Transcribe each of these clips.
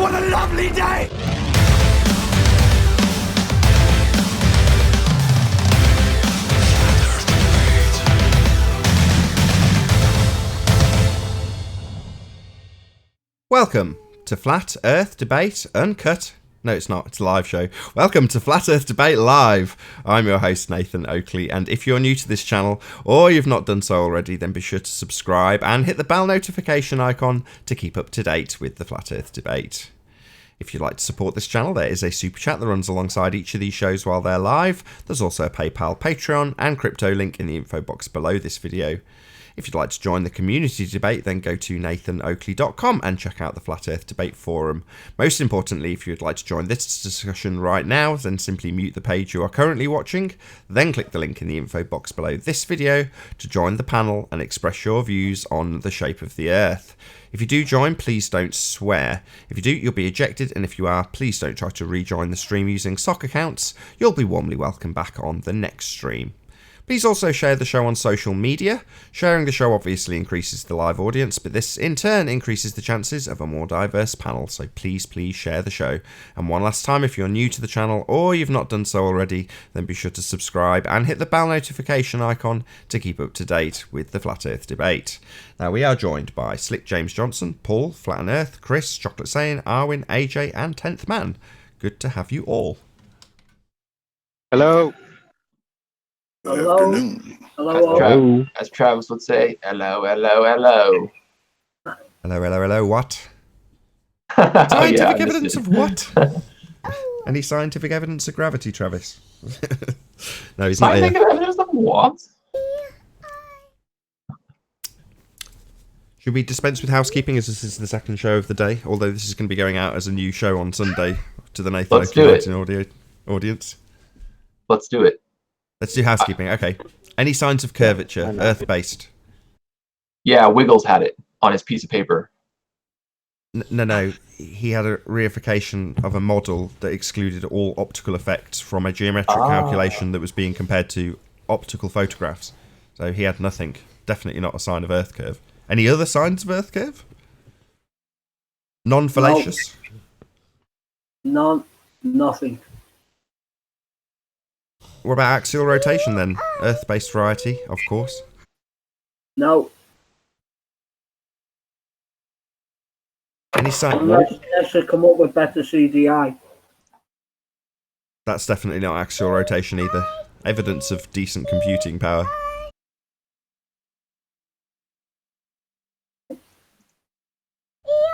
What a lovely day! Welcome to Flat Earth Debate Uncut. No, it's not. It's a live show. Welcome to Flat Earth Debate Live. I'm your host, Nathan Oakley, and if you're new to this channel, or you've not done so already, then be sure to subscribe and hit the bell notification icon to keep up to date with the Flat Earth Debate. If you'd like to support this channel, there is a super chat that runs alongside each of these shows while they're live. There's also a PayPal, Patreon, and crypto link in the info box below this video. If you'd like to join the community debate, then go to nathanoakley.com and check out the Flat Earth Debate Forum. Most importantly, if you'd like to join this discussion right now, then simply mute the page you are currently watching, then click the link in the info box below this video to join the panel and express your views on the shape of the Earth. If you do join, please don't swear. If you do, you'll be ejected, and if you are, please don't try to rejoin the stream using sock accounts. You'll be warmly welcomed back on the next stream. Please also share the show on social media. Sharing the show obviously increases the live audience, but this in turn increases the chances of a more diverse panel, so please share the show. And one last time, if you're new to the channel or you've not done so already, then be sure to subscribe and hit the bell notification icon to keep up to date with the Flat Earth Debate. Now, we are joined by Slick James Johnson, Paul, Flat and Earth, Chris, Chocolate Saiyan, Arwin, AJ and 10th Man. Good to have you all. Hello. Hello. Hello. As Travis would say, hello. Hello, what? Scientific Evidence of what? Any scientific evidence of gravity, Travis? No, he's not here. Scientific evidence of what? Should we dispense with housekeeping as this is the second show of the day? Although this is going to be going out as a new show on Sunday to the Nathan Oakley audience. Let's do it. Let's do housekeeping. Okay. Any signs of curvature, Earth-based? Yeah, Wiggles had it on his piece of paper. No. He had a reification of a model that excluded all optical effects from a geometric calculation that was being compared to optical photographs. So he had nothing. Definitely not a sign of Earth curve. Any other signs of Earth curve? Non-fallacious? Nothing. What about axial rotation then? Earth-based variety, of course. No. Any sign? Unless they should come up with better CDI. That's definitely not axial rotation either. Evidence of decent computing power.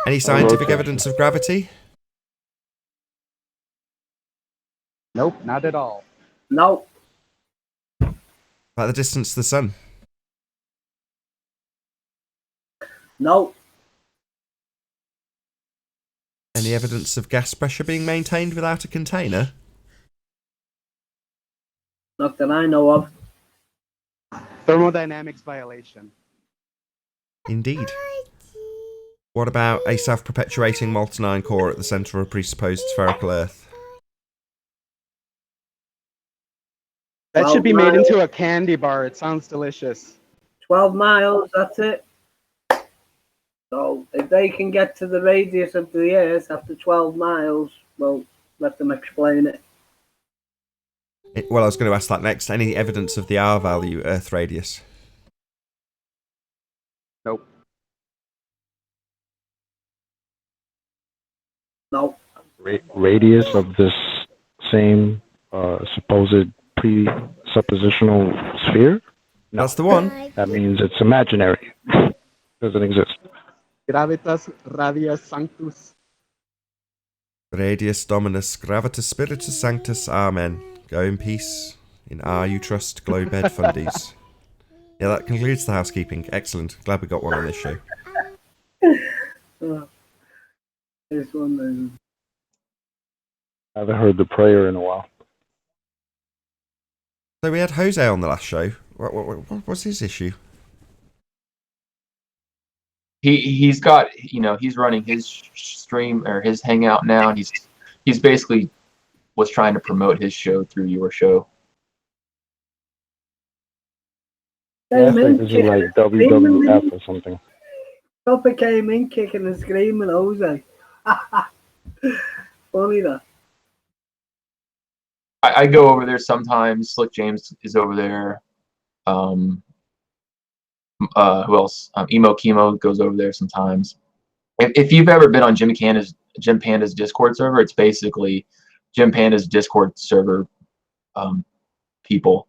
Any scientific evidence of gravity? Nope, not at all. No. About the distance to the sun? No. Any evidence of gas pressure being maintained without a container? Not that I know of. Thermodynamics violation. Indeed. What about a self-perpetuating molten iron core at the centre of a presupposed spherical Earth? That should be made into a candy bar. It sounds delicious. 12 miles, that's it. So if they can get to the radius of the Earth after 12 miles, well, let them explain it. Well, I was going to ask that next. Any evidence of the R value, Earth radius? Nope. No. Radius of this same supposed presuppositional sphere? No. That's the one. That means it's imaginary. Doesn't exist. Gravitas radius sanctus. Radius Dominus Gravitas Spiritus Sanctus. Amen. Go in peace. In R you trust, Globed Fundies. Yeah, that concludes the housekeeping. Excellent. Glad we got one on this show. This one then. I haven't heard the prayer in a while. So we had Jose on the last show. What was his issue? He's got, he's running his stream or his hangout now, and he's basically was trying to promote his show through your show. Yeah, I think this is like WWF or something. Papa came in kicking and screaming, Jose. Funny that. I go over there sometimes. Slick James is over there. Who else? Emo Chemo goes over there sometimes. If you've ever been on Jim Panda's Discord server, it's basically Jim Panda's Discord server people.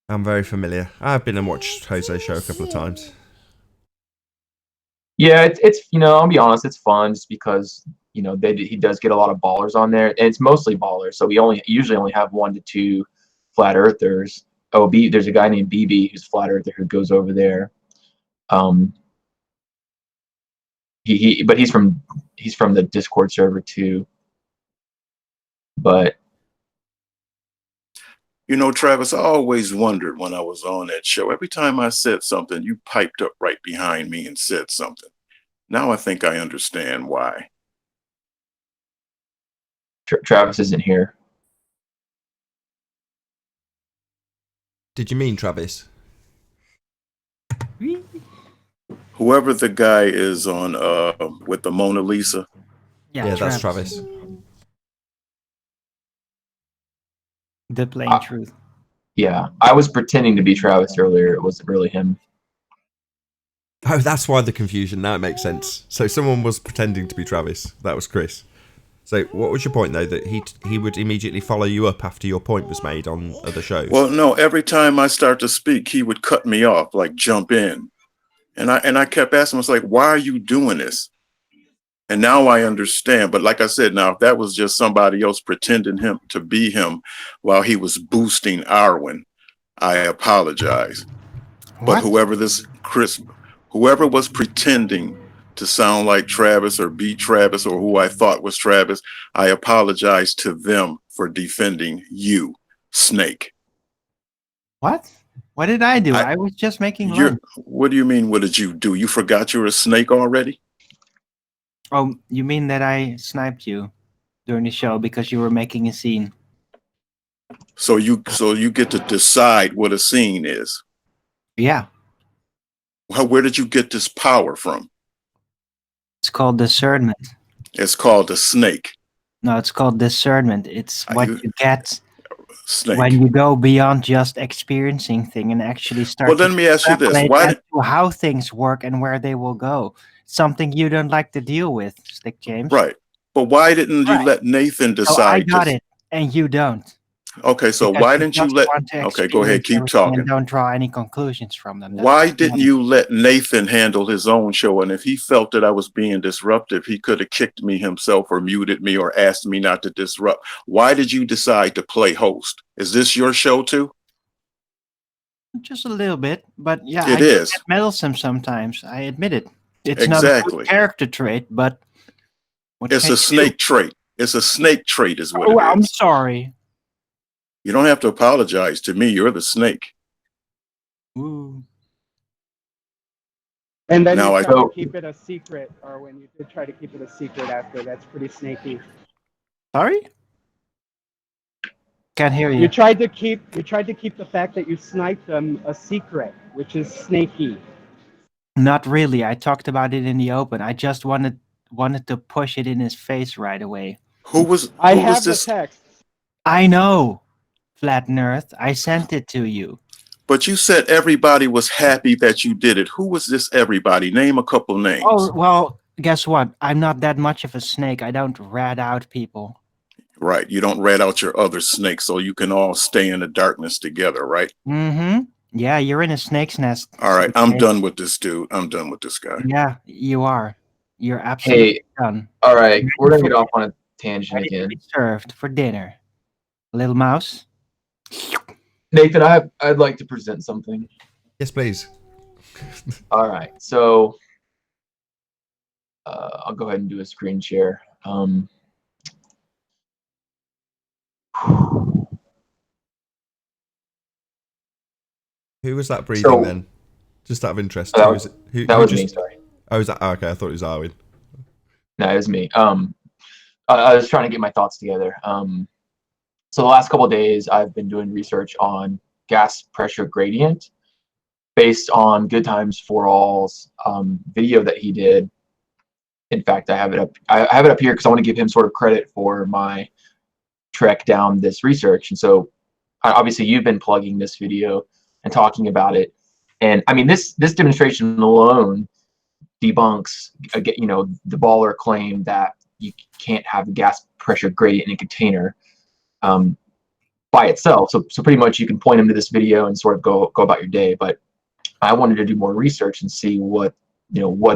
I'm very familiar. I've been and watched Jose's show a couple of times. Yeah, it's I'll be honest, it's fun just because he does get a lot of ballers on there, and it's mostly ballers. So we usually only have 1 to 2 flat earthers. Oh, there's a guy named BB who's a flat earther who goes over there. But he's from the Discord server too. But Travis, I always wondered when I was on that show, every time I said something, you piped up right behind me and said something. Now I think I understand why. Travis isn't here. Did you mean Travis? Whoever the guy is on with the Mona Lisa. Yeah, that's Travis. The plain truth. Yeah, I was pretending to be Travis earlier. It wasn't really him. Oh, that's why the confusion. Now it makes sense. So someone was pretending to be Travis. That was Chris. So what was your point, though, that he would immediately follow you up after your point was made on other shows? Well, no, every time I start to speak, he would cut me off, like jump in. And I kept asking him, I was like, why are you doing this? And now I understand. But like I said, now, if that was just somebody else pretending him to be him while he was boosting Arwen, I apologize. But whoever was pretending to sound like Travis or be Travis or who I thought was Travis, I apologize to them for defending you, Snake. What? What did I do? I was just making lunch. What do you mean, what did you do? You forgot you're a snake already? Oh, you mean that I sniped you during the show because you were making a scene? So you get to decide what a scene is. Yeah. Well, where did you get this power from? It's called discernment. It's called a snake. No, it's called discernment. It's what you get Snake. when you go beyond just experiencing things and actually start. Well, let me ask you this: how things work and where they will go? Something you don't like to deal with, Slick James. Right. But why didn't you let Nathan decide? So I got it, and you don't. Okay, so why didn't you let? Okay, go ahead, keep talking. And don't draw any conclusions from them. Why didn't you let Nathan handle his own show? And if he felt that I was being disruptive, he could have kicked me himself or muted me or asked me not to disrupt. Why did you decide to play host? Is this your show too? Just a little bit, but yeah, it is. Get meddlesome sometimes. I admit it. It's not a good character trait, but it's a snake trait. It's a snake trait, is what it is. I'm sorry. You don't have to apologize to me. You're the snake. Ooh. And then you try to keep it a secret, or when you did try to keep it a secret after, that's pretty snaky. Sorry? Can't hear you. You tried to keep the fact that you sniped them a secret, which is snaky. Not really. I talked about it in the open. I just wanted to push it in his face right away. I have the text. I know. Flat Earth, I sent it to you. But you said everybody was happy that you did it. Who was this everybody? Name a couple names. Oh, well, guess what? I'm not that much of a snake. I don't rat out people. Right. You don't rat out your other snakes, so you can all stay in the darkness together, right? Mm-hmm. Yeah, you're in a snake's nest. All right. I'm done with this dude. I'm done with this guy. Yeah, you are. You're absolutely done. All right. We're going to get off on a tangent again. Served for dinner. Little mouse. Nathan, I'd like to present something. Yes, please. All right, so I'll go ahead and do a screen share. Who was that breathing then? Just out of interest. That was me. Sorry. Oh, was that? Oh, okay, I thought it was Arwen. No, it was me. I was trying to get my thoughts together. So the last couple of days, I've been doing research on gas pressure gradient. based on Good Times for All's video that he did. In fact, I have it up. I have it up here because I want to give him sort of credit for my trek down this research. And so, obviously, you've been plugging this video and talking about it. And I mean, this demonstration alone debunks, you know, the baller claim that you can't have a gas pressure gradient in a container by itself. So pretty much you can point him to this video and sort of go about your day. But I wanted to do more research and see what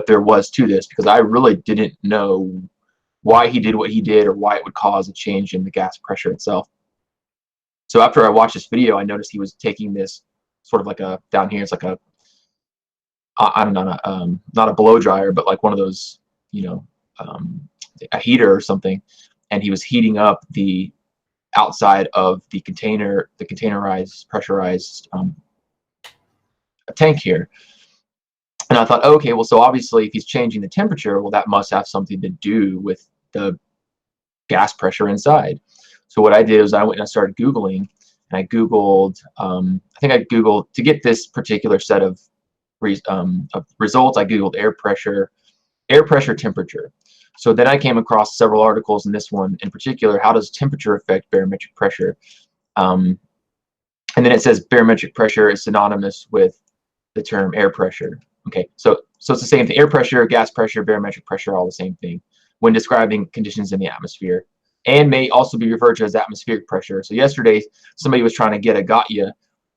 there was to this, because I really didn't know why he did what he did or why it would cause a change in the gas pressure itself. So after I watched this video, I noticed he was taking this sort of like a, down here, it's like a, I don't know, not a blow dryer, but like one of those, you know, a heater or something, and he was heating up the outside of the container, the containerized, pressurized tank here. And I thought, okay, well, so obviously if he's changing the temperature, well, that must have something to do with the gas pressure inside. So what I did was I went and I started Googling, and I Googled, I think I Googled, to get this particular set of results, I Googled air pressure, temperature. So then I came across several articles, in this one in particular, how does temperature affect barometric pressure? And then it says barometric pressure is synonymous with the term air pressure. Okay, so it's the same thing. Air pressure, gas pressure, barometric pressure, all the same thing when describing conditions in the atmosphere, and may also be referred to as atmospheric pressure. So yesterday, somebody was trying to get a got-ya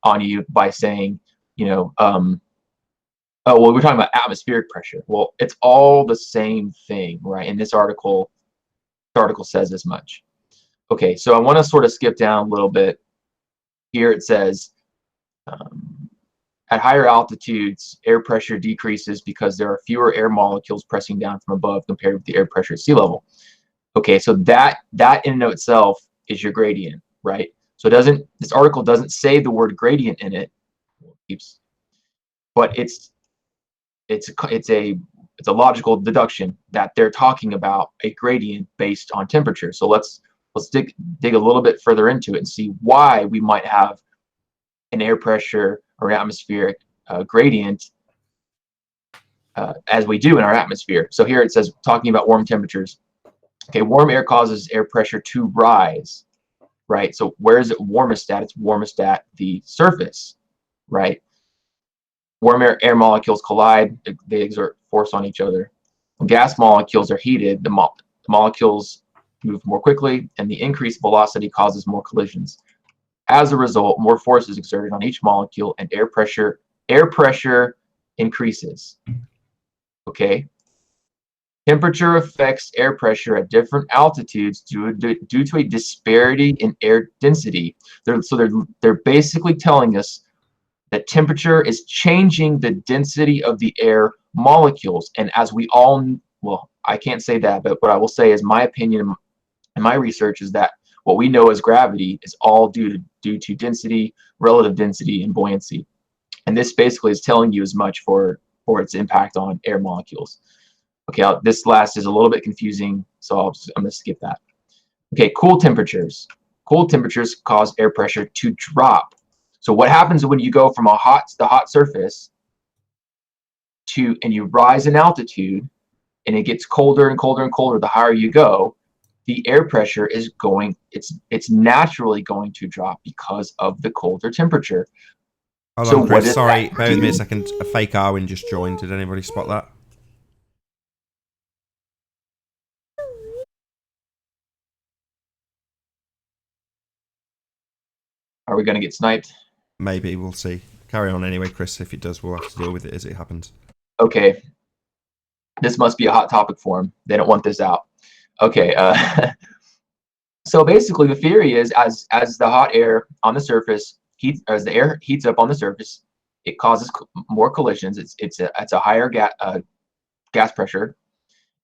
on you by saying, you know, oh, well, we're talking about atmospheric pressure. Well, it's all the same thing, right? And this article says as much. Okay, so I want to sort of skip down a little bit. Here it says, at higher altitudes, air pressure decreases because there are fewer air molecules pressing down from above compared with the air pressure at sea level. Okay, so that in and of itself is your gradient, right? So this article doesn't say the word gradient in it, but it's a logical deduction that they're talking about a gradient based on temperature. So let's dig a little bit further into it and see why we might have an air pressure or atmospheric gradient as we do in our atmosphere. So here it says, talking about warm temperatures. Okay, warm air causes air pressure to rise, right? So where is it warmest at? It's warmest at the surface, right? Warm air molecules collide, they exert force on each other. When gas molecules are heated, the molecules move more quickly, and the increased velocity causes more collisions. As a result, more force is exerted on each molecule, and air pressure increases. Okay. Temperature affects air pressure at different altitudes due to a disparity in air density. They're basically telling us that temperature is changing the density of the air molecules. And as we all, well, I can't say that, but what I will say is my opinion and my research is that what we know as gravity is all due to density, relative density, and buoyancy. And this basically is telling you as much for its impact on air molecules. Okay, this last is a little bit confusing, so I'm going to skip that. Okay, cool temperatures. Cool temperatures cause air pressure to drop. So what happens when you go from the hot surface and you rise in altitude, and it gets colder and colder and colder the higher you go, the air pressure is going, it's naturally going to drop because of the colder temperature. Hold on, Chris, sorry, bear with me a second. A fake Arwin just joined. Did anybody spot that? Are we going to get sniped? Maybe, we'll see. Carry on anyway, Chris. If it does, we'll have to deal with it as it happens. Okay. This must be a hot topic for them. They don't want this out. Okay. So basically, the theory is as the hot air on the surface as the air heats up on the surface, it causes more collisions. It's a higher gas pressure.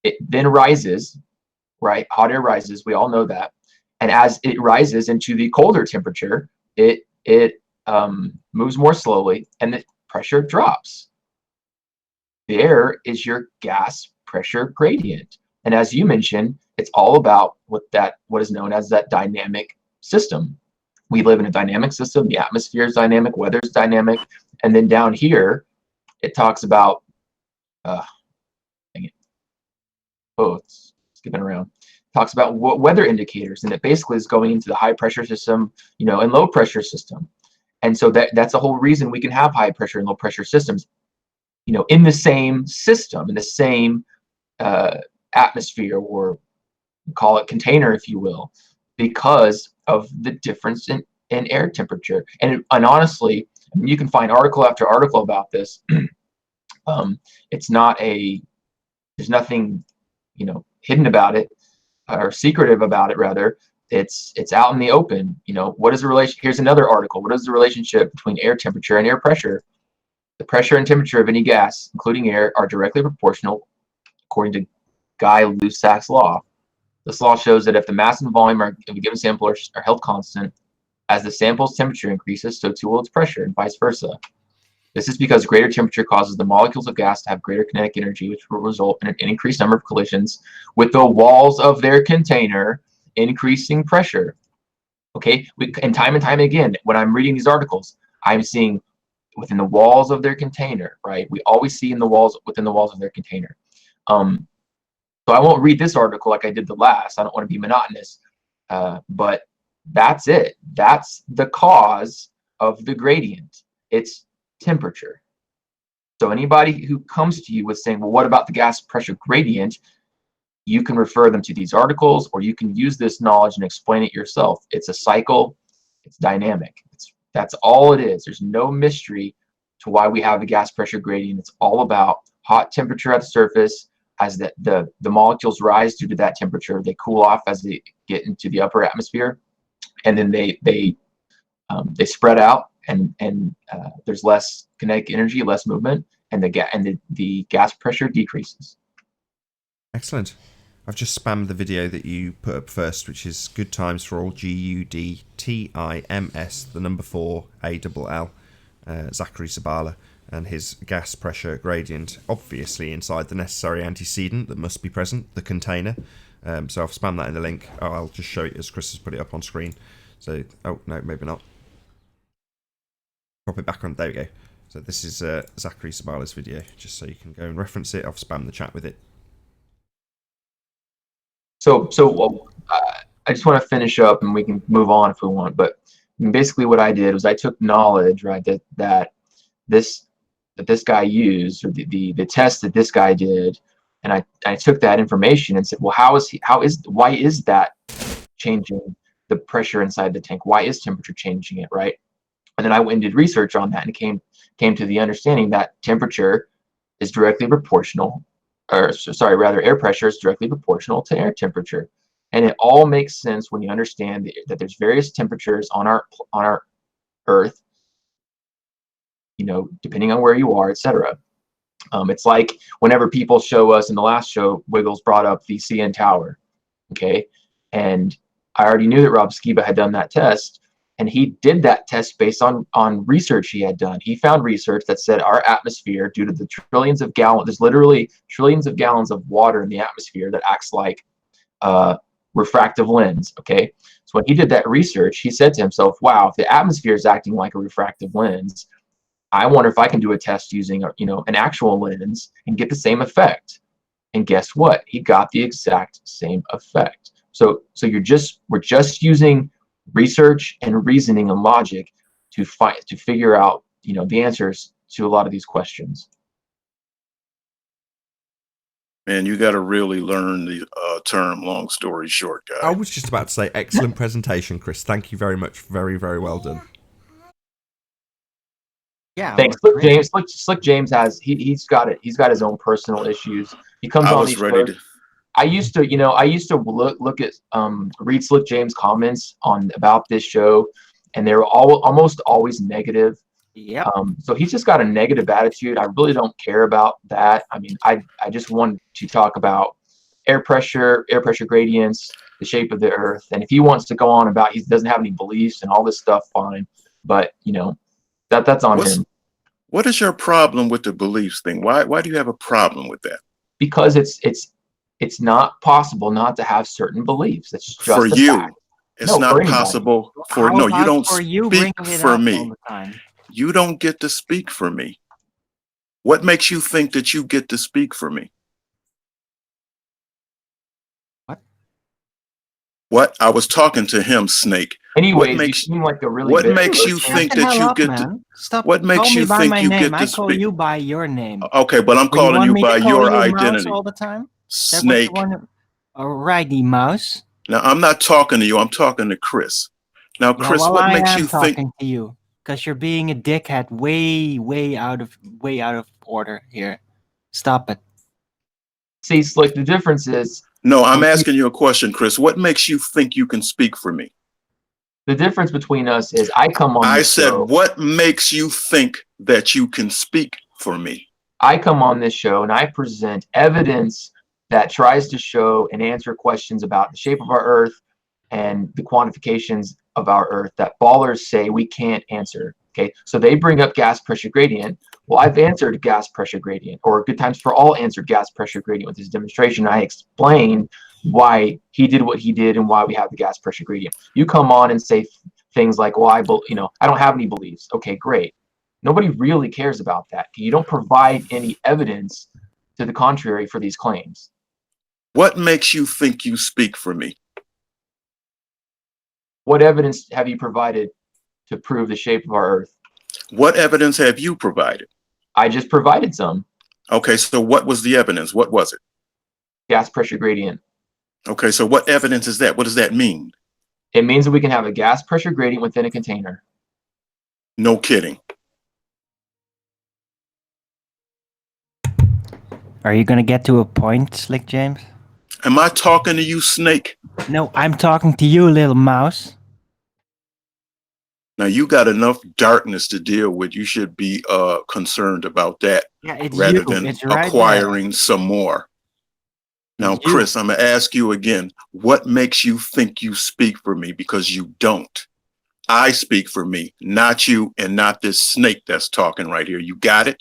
It then rises, right? Hot air rises. We all know that. And as it rises into the colder temperature, it moves more slowly, and the pressure drops. The air is your gas pressure gradient. And as you mentioned, it's all about what is known as that dynamic system. We live in a dynamic system. The atmosphere is dynamic, weather is dynamic, And then down here, it talks about, dang it. Oh, it's skipping around. Talks about what weather indicators, and it basically is going into the high pressure system, and low pressure system. And so that's the whole reason we can have high pressure and low pressure systems, in the same system, in the same atmosphere, or call it container, if you will, because of the difference in air temperature. And honestly, you can find article after article about this. It's not there's nothing, hidden about it, or secretive about it, rather. It's out in the open. What is the relation? Here's another article. What is the relationship between air temperature and air pressure? The pressure and temperature of any gas, including air, are directly proportional, according to Guy-Lussac's law. This law shows that if the mass and volume of a given sample are held constant, as the sample's temperature increases, so too will its pressure, and vice versa. This is because greater temperature causes the molecules of gas to have greater kinetic energy, which will result in an increased number of collisions with the walls of their container, increasing pressure. Okay, and time again, when I'm reading these articles, I'm seeing within the walls of their container, right? We always see within the walls of their container. So I won't read this article like I did the last. I don't want to be monotonous, but that's it. That's the cause of the gradient. It's temperature. So anybody who comes to you with saying, well, what about the gas pressure gradient? You can refer them to these articles, or you can use this knowledge and explain it yourself. It's a cycle. It's dynamic. That's all it is. There's no mystery to why we have a gas pressure gradient. It's all about hot temperature at the surface. As the molecules rise due to that temperature, they cool off as they get into the upper atmosphere, and then they spread out, and there's less kinetic energy, less movement, and the gas pressure decreases. Excellent. I've just spammed the video that you put up first, which is Good Times for All, GUDTIMS, the number 4 ALL, Zachary Sabala, and his gas pressure gradient, obviously inside the necessary antecedent that must be present, the container. So I've spammed that in the link. I'll just show it as Chris has put it up on screen. So, oh, no, maybe not. Pop it back on. There we go. So this is Zachary Sabala's video, just so you can go and reference it. I've spammed the chat with it. So I just want to finish up, and we can move on if we want. But basically what I did was I took knowledge, right, that this guy used, or the test that this guy did, and I took that information and said, well, why is that changing the pressure inside the tank? Why is temperature changing it, right? And then I went and did research on that, and came to the understanding that temperature is directly proportional, or sorry, rather air pressure is directly proportional to air temperature. And it all makes sense when you understand that there's various temperatures on our Earth, depending on where you are, etc. It's like whenever people show us, in the last show, Wiggles brought up the CN Tower, okay? And I already knew that Rob Skiba had done that test, and he did that test based on research he had done. He found research that said our atmosphere, due to the trillions of gallons, there's literally trillions of gallons of water in the atmosphere that acts like refractive lens, okay? So when he did that research, he said to himself, wow, if the atmosphere is acting like a refractive lens, I wonder if I can do a test using, an actual lens and get the same effect. And guess what? He got the exact same effect. So we're just using research and reasoning and logic to figure out, the answers to a lot of these questions. Man, you got to really learn the term long story short, guy. I was just about to say, excellent presentation, Chris. Thank you very much. Very, very well done. Yeah. Thanks. Slick James has he's got his own personal issues. He comes on these shows. I used to look at read Slick James comments about this show, and they were almost always negative. Yeah. So he's just got a negative attitude. I really don't care about that. I mean, I just want to talk about air pressure gradients, the shape of the Earth, and if he wants to go on about he doesn't have any beliefs and all this stuff, fine. But that's on him. What is your problem with the beliefs thing? Why do you have a problem with that? Because it's not possible not to have certain beliefs. It's just for a you. fact. It's not possible for you don't for you speak bringing it for up me. all the time. You don't get to speak for me. What makes you think that you get to speak for me? What? I was talking to him, Snake. Anyways, you seem like a really what bad makes you person. think Shut the that hell you up, get man. Stop. what makes call me you by think my you name. get to I call speak? you by your name. Okay, but I'm Or you calling want you me by to call your you identity. Mouse all the time? Is that Snake. what you want? Alrighty, Mouse. Now I'm not talking to you, I'm talking to Chris. Now, Yeah, Chris, well, what I makes am you think talking to you because you're being a dickhead, way out of order here. Stop it. See, Slick, the difference is No, I'm asking you a question, Chris. What makes you think you can speak for me? the difference between us is I come on I this said, show. what makes you think that you can speak for me? I come on this show and I present evidence that tries to show and answer questions about the shape of our Earth and the quantifications of our Earth that ballers say we can't answer. Okay, so they bring up gas pressure gradient. Well, I've answered gas pressure gradient, or Good Times for All answered gas pressure gradient with his demonstration. I explained why he did what he did and why we have the gas pressure gradient. You come on and say things like, "Well, I don't have any beliefs." Okay, great. Nobody really cares about that. You don't provide any evidence to the contrary for these claims. What makes you think you speak for me? What evidence have you provided to prove the shape of our Earth? What evidence have you provided? I just provided some. Okay, so what was the evidence? What was it? Gas pressure gradient. Okay, so what evidence is that? What does that mean? It means that we can have a gas pressure gradient within a container. No kidding. Are you gonna get to a point, Slick James? Am I talking to you, Snake? No, I'm talking to you, little mouse. Now you got enough darkness to deal with. You should be concerned about that Yeah, rather than It's right acquiring some more. Now, It's you. Chris, I'm gonna ask you again, what makes you think you speak for me? Because you don't. I speak for me, not you and not this snake that's talking right here. You got it?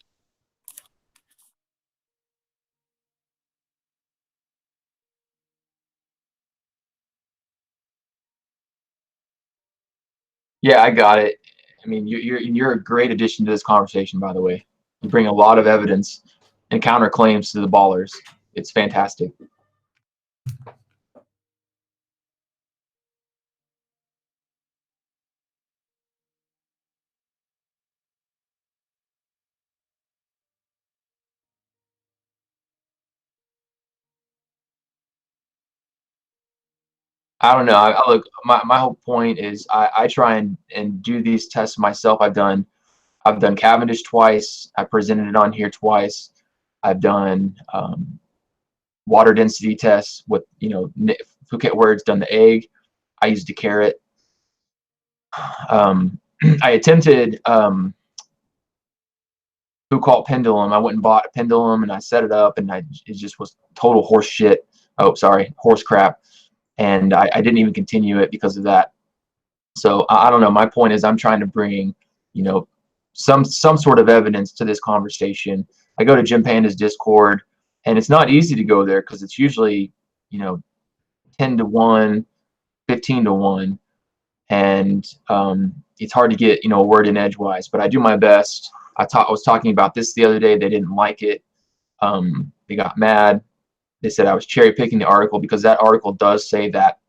Yeah, I got it. I mean, you're a great addition to this conversation, by the way. You bring a lot of evidence and counterclaims to the ballers. It's fantastic. I don't know. I look. My whole point is I try and do these tests myself. I've done Cavendish twice. I presented it on here twice. I've done water density tests with Phuket Words done the egg. I used a carrot. I attempted Foucault pendulum. I went and bought a pendulum and I set it up and it just was total horse shit. Oh, sorry, horse crap. And I didn't even continue it because of that. So I don't know. My point is I'm trying to bring, some sort of evidence to this conversation. I go to Jim Panda's Discord and it's not easy to go there because it's usually, 10 to 1, 15 to 1. And it's hard to get, a word in edgewise, but I do my best. I was talking about this the other day. They didn't like it. They got mad. They said I was cherry picking the article because that article does say that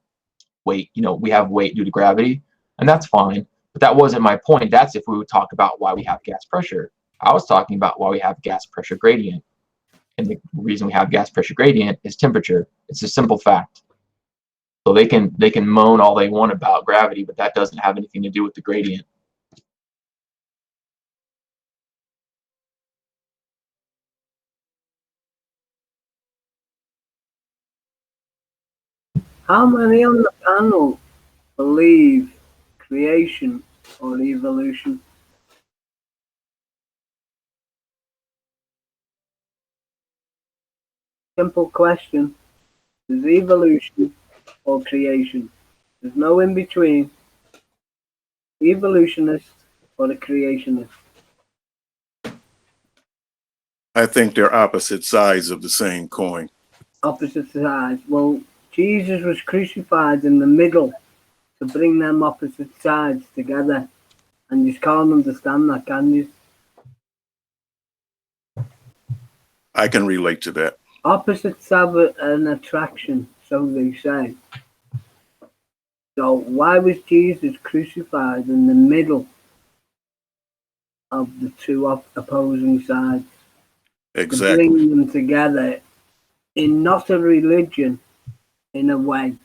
weight, we have weight due to gravity, and that's fine. But that wasn't my point. That's if we would talk about why we have gas pressure. I was talking about why we have gas pressure gradient. And the reason we have gas pressure gradient is temperature. It's a simple fact. So they can moan all they want about gravity, but that doesn't have anything to do with the gradient. How many on the panel believe creation or evolution? Simple question. Is evolution or creation? There's no in between. Evolutionist or the creationist? I think they're opposite sides of the same coin. Opposite sides. Well, Jesus was crucified in the middle to bring them opposite sides together. And you can't understand that, can you? I can relate to that. Opposites have an attraction, so they say. So why was Jesus crucified in the middle of the two opposing sides? To Exactly. bring them together in not a religion, in a way.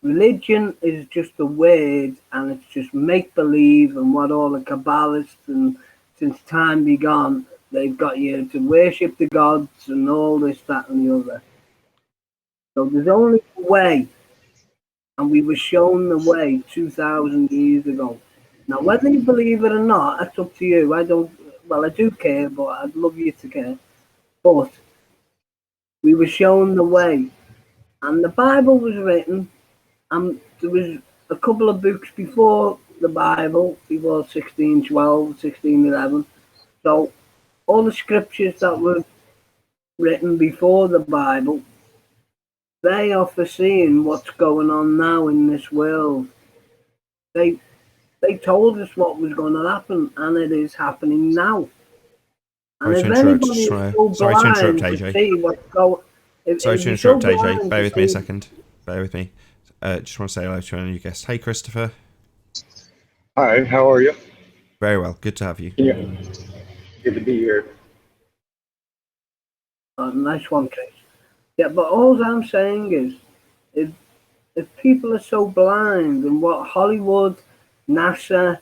Religion is just a word, and it's just make believe, and what all the Kabbalists and since time begun, they've got you to worship the gods and all this, that, and the other. So there's only a way, and we were shown the way 2,000 years ago. Now, whether you believe it or not, that's up to you. I don't, well, I do care, but I'd love you to care. But we were shown the way, and the Bible was written, and there was a couple of books before the Bible, before 1612, 1611. So all the scriptures that were written before the Bible, they are foreseeing what's going on now in this world. They they told us what was going to happen, and it is happening now. And Sorry if to interrupt. anybody is so Sorry to interrupt, blind to AJ. see what's going, Sorry if to you're so interrupt, AJ. blind Bear to with me a see, second. Bear with me. Just want to say hello to our new guest. Hey, Christopher. Hi, how are you? Very well. Good to have you. Yeah, good to be here. nice one, Chris. Yeah, but all I'm saying is, if if people are so blind, and what Hollywood, NASA,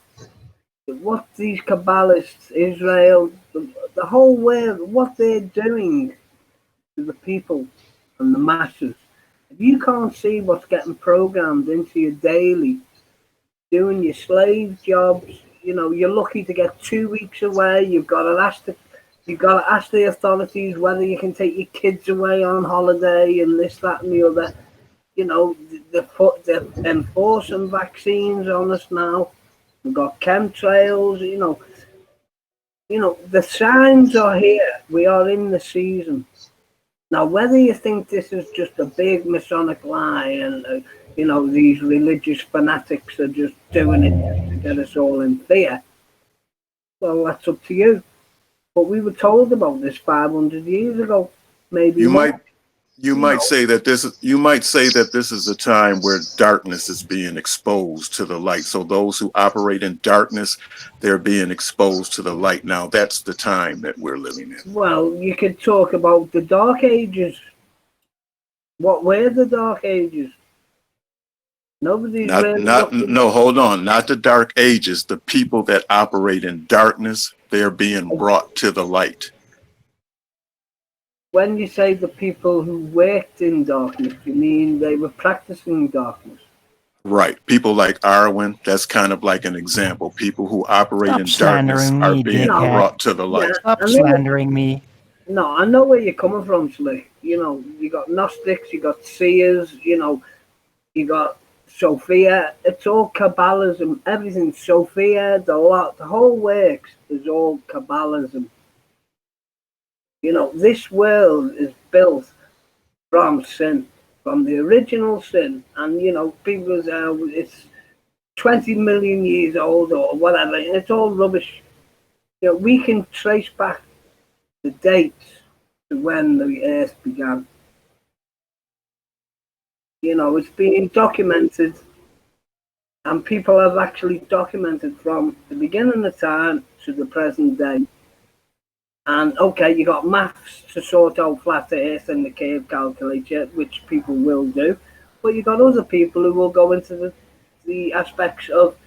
what these Kabbalists, Israel, the whole world, what they're doing to the people and the masses, if you can't see what's getting programmed into you daily, doing your slave jobs, you're lucky to get 2 weeks away. You've got to ask the authorities whether you can take your kids away on holiday and this, that, and the other. They're enforcing vaccines on us now. We've got chemtrails. The signs are here. We are in the season. Now, whether you think this is just a big Masonic lie and, these religious fanatics are just doing it just to get us all in fear, well, that's up to you. But we were told about this 500 years ago, maybe You more. might you might say that this is a time where darkness is being exposed to the light. So those who operate in darkness, they're being exposed to the light. Now that's the time that we're living in. Well, you could talk about the Dark Ages. What were the Dark Ages? Nobody's really looking. No, hold on. Not the dark ages. The people that operate in darkness, they're being brought to the light. When you say the people who worked in darkness, you mean they were practicing darkness? Right. People like Arwen, that's kind of like an example. People who operate Stop in darkness slandering are me, being dickhead. brought to the light. Yeah, Stop I know. slandering me. No, I know where you're coming from, Slick. You got Gnostics, you got seers, you got Sophia. It's all Kabbalism. Everything Sophia, the whole works is all Kabbalism. This world is built from sin, from the original sin, and people say it's 20 million years old or whatever. It's all rubbish. We can trace back the dates to when the Earth began. It's being documented, and people have actually documented from the beginning of time to the present day. And okay, you got maths to sort out flat Earth and the curve calculator, which people will do, but you got other people who will go into the aspects of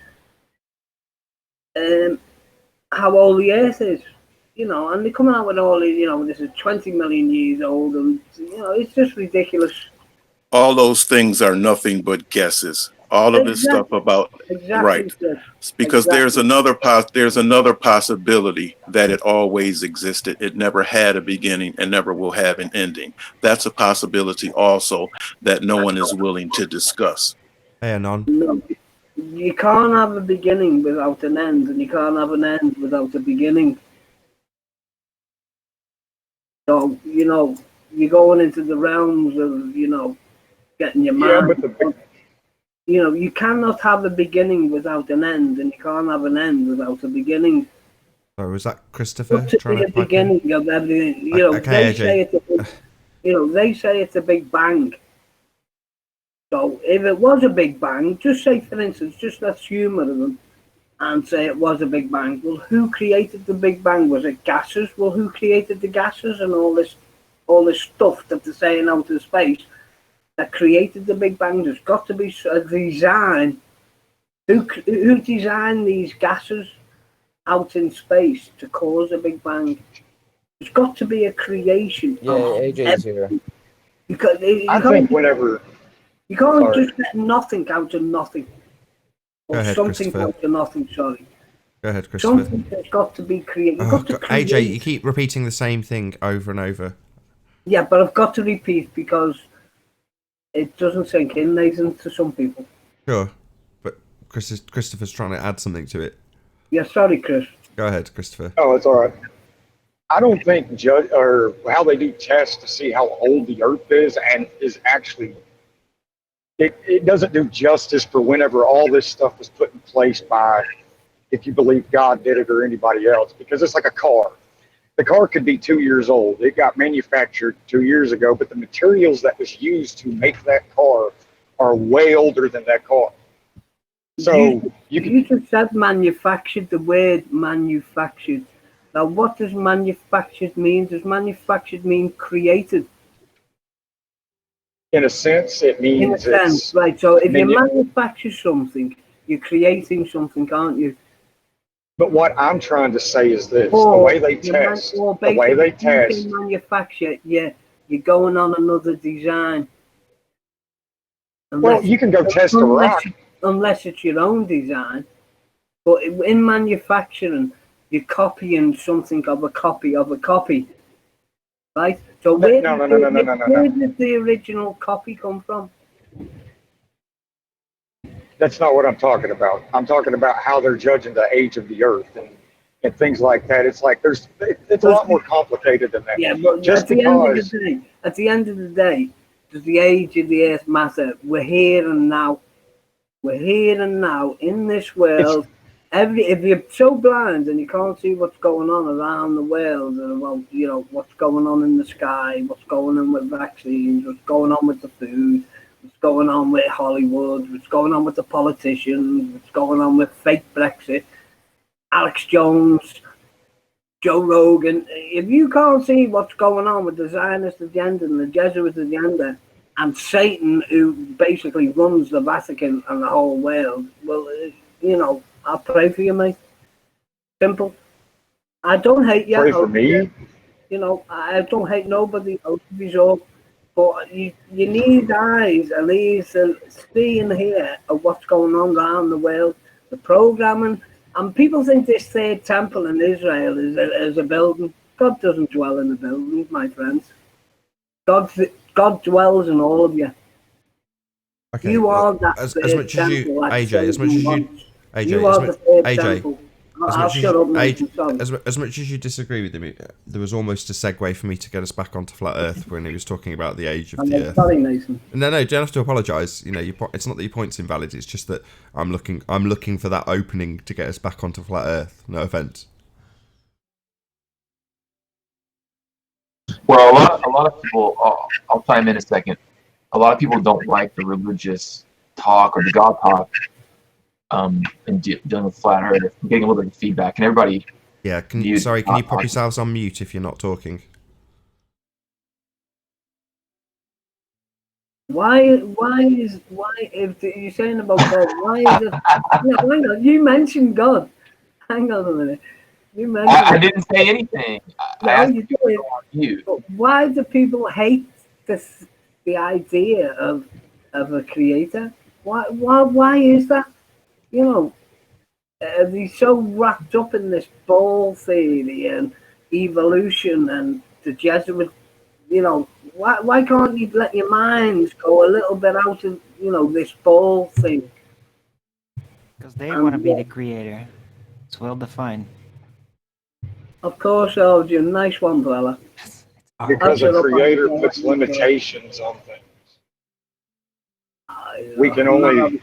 how old the Earth is, and they come out with all these, this is 20 million years old, and it's just ridiculous. All those things are nothing but guesses. All of this stuff about Exactly. right. Because there's another possibility that it always existed. It never had a beginning and never will have an ending. That's a possibility also that no one is willing to discuss. Hey, Anon. No, you can't have a beginning without an end, and you can't have an end without a beginning. So, you're going into the realms of, getting your mind. Yeah, but You cannot have a beginning without an end, and you can't have an end without a beginning. Oh, was that Christopher Got to trying be to a pipe in? beginning of everything. Okay, They say AJ. they say it's a big bang. So if it was a big bang, just say, for instance, just let's humour them and say it was a big bang. Well, who created the big bang? Was it gases? Well, who created the gases and all this stuff that they're saying out in space that created the big bang? There's got to be a design. Who designed these gases out in space to cause a big bang? There's got to be a creation. Yeah, AJ's here. Because I think whenever you can't sorry. just get nothing out of nothing. Go Or ahead, something Christopher. out of nothing, sorry. Go ahead, Christopher. Something that's got to be created. Oh, God, AJ, you keep repeating the same thing over and over. Yeah, but I've got to repeat because it doesn't sink in, Nathan, to some people. Sure, but Christopher's trying to add something to it. Yeah, sorry, Chris. Go ahead, Christopher. Oh, it's all right. I don't think judge or how they do tests to see how old the Earth is and is actually it doesn't do justice for whenever all this stuff was put in place by, if you believe God did it or anybody else, because it's like a car. The car could be 2 years old. It got manufactured 2 years ago, but the materials that was used to make that car are way older than that car. So you just said manufactured, the word manufactured. Now, what does manufactured mean? Does manufactured mean created? in a sense, it means In a sense, it's right. So if you manufacture something, you're creating something, aren't you? But what I'm trying to say is this: the way they test, manufacture, you're going on another design. Well, you can go test a rock. Unless it's your own design. But in manufacturing, you're copying something of a copy of a copy. Right? So where did the original copy come from? That's not what I'm talking about. I'm talking about how they're judging the age of the Earth and things like that. It's like it's a lot more complicated than that. Yeah, but just at the end of the day, does the age of the Earth matter? We're here and now. We're here and now in this world. If you're so blind and you can't see what's going on around the world and about what's going on in the sky, what's going on with vaccines, what's going on with the food, what's going on with Hollywood, what's going on with the politicians, what's going on with fake Brexit, Alex Jones, Joe Rogan. If you can't see what's going on with the Zionist agenda and the Jesuit agenda and Satan, who basically runs the Vatican and the whole world, well, I'll pray for you, mate. Simple. I don't hate you. Pray for me? I don't hate nobody. But you need eyes and ears to see and hear of what's going on around the world. The programming. And people think this third temple in Israel is a building. God doesn't dwell in the buildings, my friends. God dwells in all of you. Okay, you are that as much as you, AJ, as much as you, AJ, you are the third temple. As much as you disagree with him, there was almost a segue for me to get us back onto flat Earth when he was talking about the age of the Earth. Sorry, Nathan. No, you don't have to apologise. It's not that your point's invalid. It's just that I'm looking for that opening to get us back onto flat Earth. No offence. Well, a lot of people. I'll chime in a second. A lot of people don't like the religious talk or the God talk. And dealing with flat Earth, I'm getting a little bit of feedback, and everybody. Yeah, can you pop yourselves on mute if you're not talking? Why if you're saying about God, why is it? No, hang on, you mentioned God. Hang on a minute. You mentioned. I didn't say anything. Why do people hate the idea of a creator? Why is that? They're so wrapped up in this ball theory and evolution and the Jesuit. Why can't you let your minds go a little bit out of this ball thing? Because they want to be the creator. It's well defined. Of course, Elgin. Nice one, fella. Because a creator puts limitations on things. We can only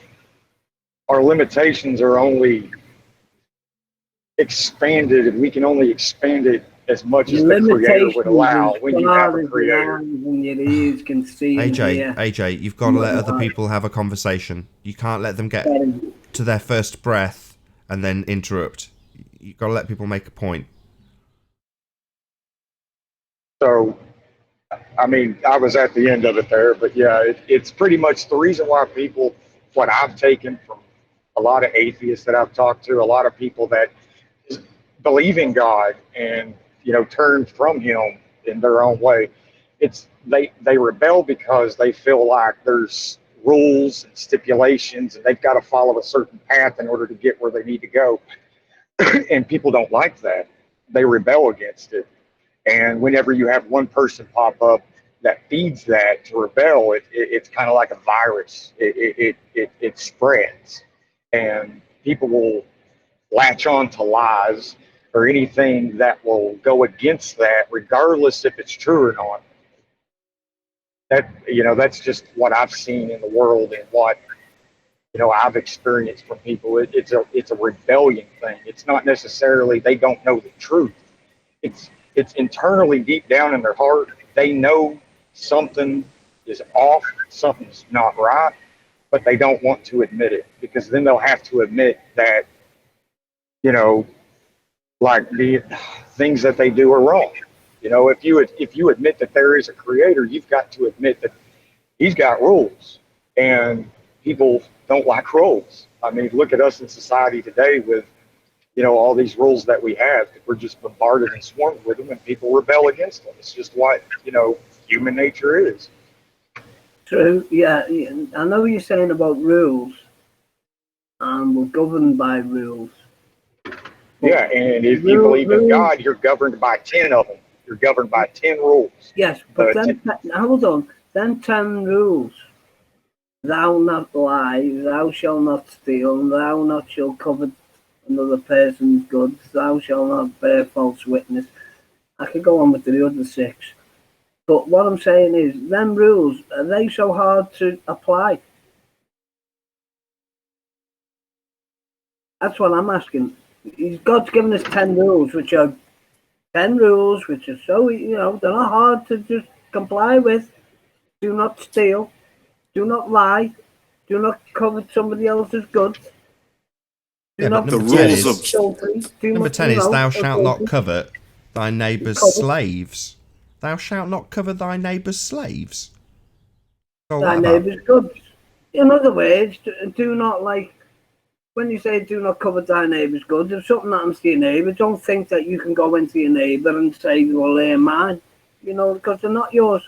our limitations are only expanded. We can only expand it as much as the creator would allow Limitations when as you have far a as your creator. eyes and your ears can see and hear. AJ, you've got to let other people have a conversation. You can't let them get to their first breath and then interrupt. You've got to let people make a point. So, I mean, I was at the end of it there, but yeah, it's pretty much the reason why people, what I've taken from a lot of atheists that I've talked to, a lot of people that believe in God and, turn from him in their own way. It's they rebel because they feel like there's rules and stipulations and they've got to follow a certain path in order to get where they need to go. And people don't like that. They rebel against it. And whenever you have one person pop up that feeds that to rebel, it's kind of like a virus. It spreads, and people will latch on to lies or anything that will go against that, regardless if it's true or not. That's just what I've seen in the world and what I've experienced from people. It's a rebellion thing. It's not necessarily they don't know the truth. It's internally deep down in their heart. They know something is off, something's not right, but they don't want to admit it because then they'll have to admit that like the things that they do are wrong. If you admit that there is a creator, you've got to admit that he's got rules, and people don't like rules. I mean, look at us in society today with all these rules that we have. We're just bombarded and swarmed with them, and people rebel against them. It's just what human nature is. True. Yeah, I know what you're saying about rules, and we're governed by rules. Yeah, and if you believe in God, you're governed by 10 of them. You're governed by 10 rules. Yes, but then, hold on. Then 10 rules. Thou not lie, thou shalt not steal, thou not shalt covet another person's goods, thou shalt not bear false witness. I could go on with the other 6. But what I'm saying is, them rules, are they so hard to apply? That's what I'm asking. God's given us 10 rules, which are 10 rules, which are so, they're not hard to just comply with. Do not steal. Do not lie. Do not covet somebody else's goods. Yeah, but the rules of number 10 is thou shalt not covet thy neighbour's slaves. Thou shalt not covet thy neighbour's slaves. Thy neighbour's goods. In other words, do not when you say do not covet thy neighbour's goods, if something happens to your neighbour, don't think that you can go into your neighbour and say, well, they're mine, because they're not yours.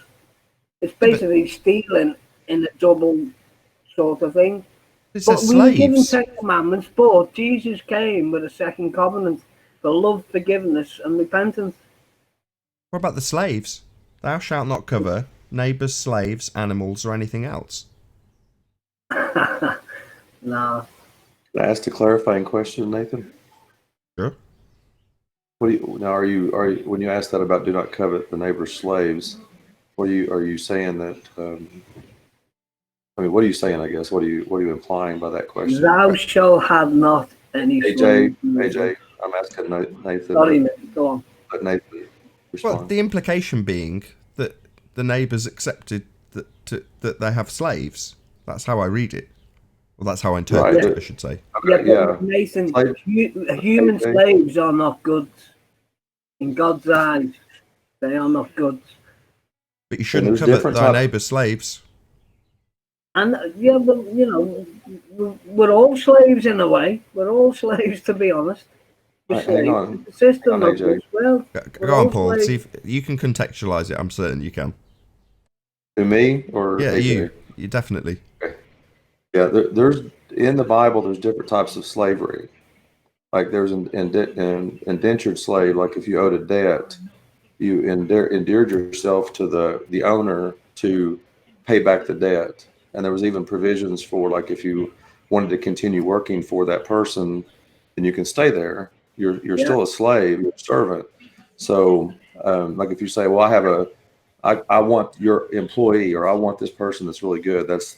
It's basically stealing in a double sort of thing. But we were given 10 commandments, but Jesus came with a second covenant for love, forgiveness, and repentance. What about the slaves? Thou shalt not covet neighbours, slaves, animals, or anything else. No. Can I ask a clarifying question, Nathan? Sure. Are you when you ask that about do not covet the neighbor's slaves? Are you saying that? What are you saying? I guess what are you implying by that question? Thou shalt have not any. AJ, I'm asking Nathan. Sorry, go on. Let Nathan respond. Well, the implication being that the neighbours accepted that they have slaves. That's how I read it. Well, that's how I interpret it, I should say. Okay, yeah, Nathan, human slaves are not goods. In God's eyes, they are not goods. But you shouldn't covet thy neighbour's slaves. And but we're all slaves in a way. We're all slaves, to be honest. Hang on. The system hang on, well. Go on, Paul. See if you can contextualise it. I'm certain you can. To me or yeah, AJ? you definitely. Okay. Yeah, there's in the Bible. There's different types of slavery. Like there's an indentured slave. Like if you owed a debt, you endeared yourself to the owner to pay back the debt. And there was even provisions for like if you wanted to continue working for that person, then you can stay there. You're still a slave, you're a servant. So like if you say, well, I want your employee, or I want this person that's really good. That's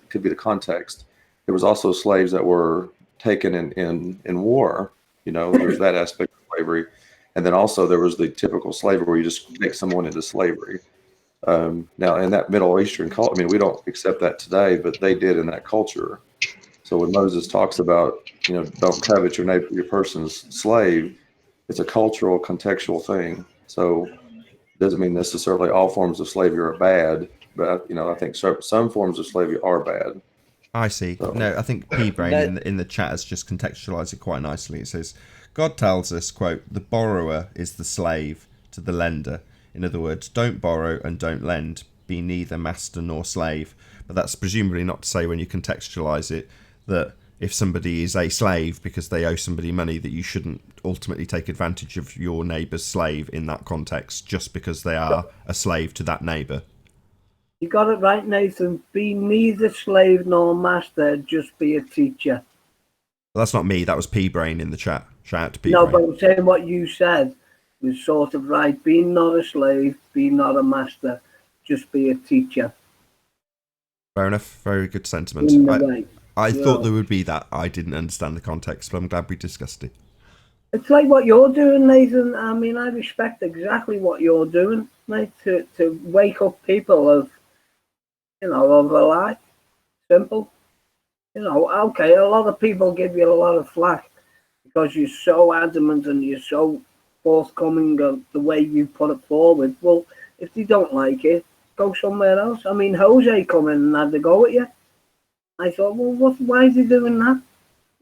could be the context. there was also slaves that were taken in war. You know, there's that aspect of slavery. And then also there was the typical slavery where you just take someone into slavery. Now, in that Middle Eastern culture, I mean, we don't accept that today, but they did in that culture. So when Moses talks about, you know, don't covet your neighbor, your person's slave, it's a cultural, contextual thing. So it doesn't mean necessarily all forms of slavery are bad, but, you know, I think some forms of slavery are bad. I see. So, No, I think P-Brain in the chat has just contextualised it quite nicely. It says, God tells us, quote, the borrower is the slave to the lender. In other words, don't borrow and don't lend. Be neither master nor slave. But that's presumably not to say, when you contextualise it, that if somebody is a slave because they owe somebody money, that you shouldn't ultimately take advantage of your neighbour's slave in that context just because they are a slave to that neighbour. You got it right, Nathan. Be neither slave nor master, just be a teacher. Well, that's not me, that was P-Brain in the chat. Shout out to P-Brain. No, but I'm saying what you said was sort of right. Be not a slave, be not a master, just be a teacher. Fair enough, very good sentiment. I thought there would be that. I didn't understand the context, but I'm glad we discussed it. It's like what you're doing, Nathan. I mean, I respect exactly what you're doing, mate, to wake up people of, you know, of a lie. Simple. You know, okay, a lot of people give you a lot of flack because you're so adamant and you're so forthcoming of the way you put it forward. Well, if they don't like it, go somewhere else. I mean, Jose come in and had to go at you. I thought, well, why is he doing that?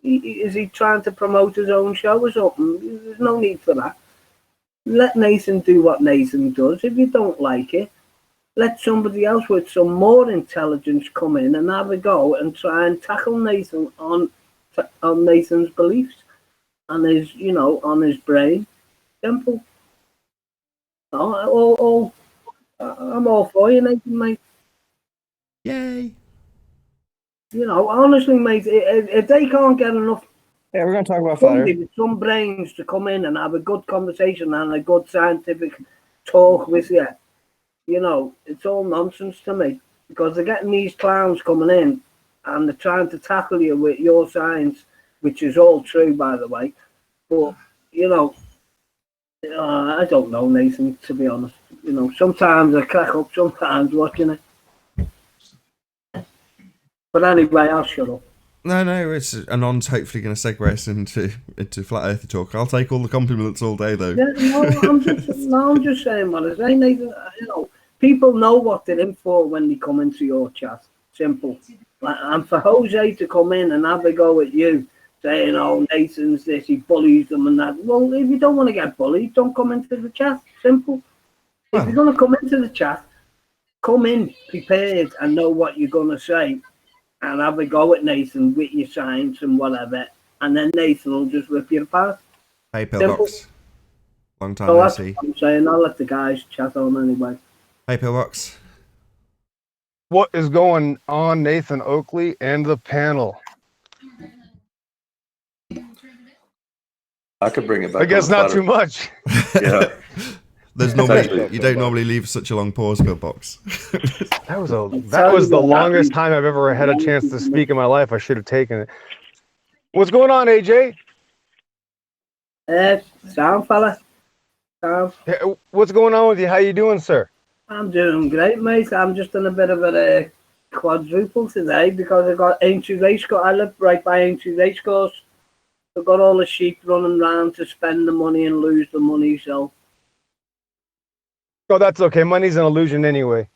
Is he trying to promote his own show or something? There's no need for that. Let Nathan do what Nathan does. If you don't like it, let somebody else with some more intelligence come in and have a go and try and tackle Nathan on Nathan's beliefs and his, you know, on his brain. Simple. I'm all for you, Nathan, mate. Yay. You know, honestly, mate, if they can't get enough, yeah, we're going to talk about fire. With some brains to come in and have a good conversation and a good scientific talk with you, you know, it's all nonsense to me because they're getting these clowns coming in and they're trying to tackle you with your science, which is all true, by the way. But, you know, I don't know, Nathan, to be honest. You know, sometimes I crack up, sometimes watching it. But anyway, I'll shut up. No, it's Anon's hopefully going to segue us into Flat Earther talk. I'll take all the compliments all day, though. Yeah, I'm just saying what I say, Nathan. You know, people know what they're in for when they come into your chat. Simple. And for Jose to come in and have a go at you, saying, "Oh, Nathan's this, he bullies them and that." Well, if you don't want to get bullied, don't come into the chat. Simple. If you're going to come into the chat, come in prepared and know what you're going to say. And have a go at Nathan with your science and whatever, and then Nathan will just rip you apart. Hey, Pillbox. Long time so no that's see. what I'm saying. I'll let the guys chat on anyway. Hey, Pillbox. What is going on, Nathan Oakley and the panel? I could bring it back. I guess not too much. Yeah. There's normally you don't normally leave such a long pause, Pillbox. That was the longest time I've ever had a chance to speak in my life. I should have taken it. What's going on, AJ? Sound fella. Sound. Hey, what's going on with you? How you doing, sir? I'm doing great, mate. I'm just in a bit of a quadruple today because I got Aintree Racecourse. I live right by Aintree Racecourse. I've got all the sheep running around to spend the money and lose the money, so. Oh, that's okay. Money's an illusion anyway.